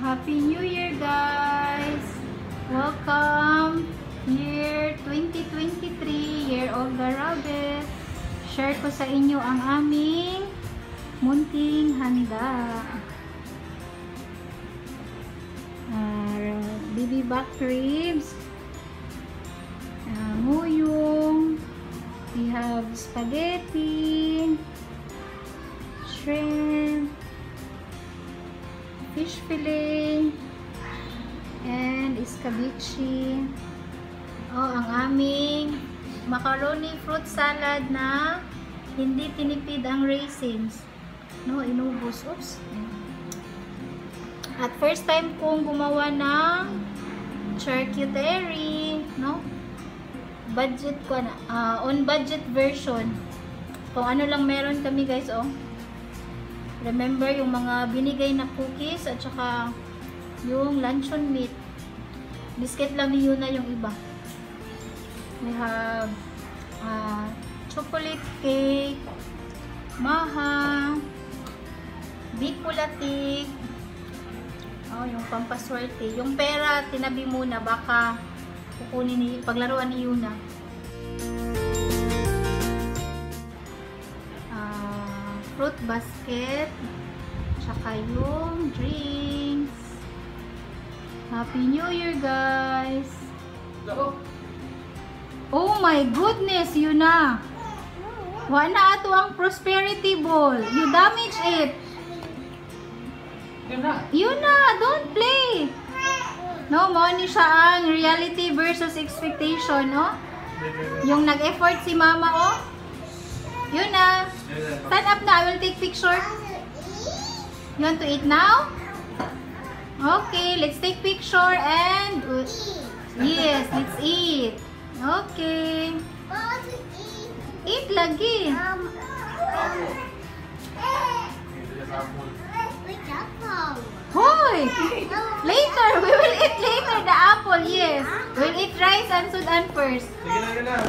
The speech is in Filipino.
Happy New Year, guys! Welcome! Year 2023, Year of the Rabbit. Share ko sa inyo ang aming munting handa. Baby back ribs, muyong, we have spaghetti, shrimp, fish fillet, and escabeche. Ang aming macaroni fruit salad na hindi tinipid ang raisins. No, inubos. Oops. At first time kong gumawa ng charcuterie, no? Budget ko na, on budget version. Kung ano lang meron kami, guys, oh. Remember yung mga binigay na cookies at saka yung luncheon meat. Biscuit lang yun na yung iba. We have chocolate cake, maha, bicolatic, yung pampaswerte. Yung pera, tinabi muna, baka kukunin ni, paglaruan ni Yuna. Fruit basket, tsaka yung drinks. Happy New Year, guys! Oh my goodness, Yuna! Wala ato ang prosperity ball. You damage it. Yuna, don't play. No, mo ni siya ang reality versus expectation, no? Yung nag-effort si mama, oh. Yuna, stand up na. I will take picture. You want to eat now? Okay, let's take picture and yes, let's eat. Okay. Eat lagi. Hoy! Later! We will eat later the apple, yes. We'll eat rice and sudan first. Sige na.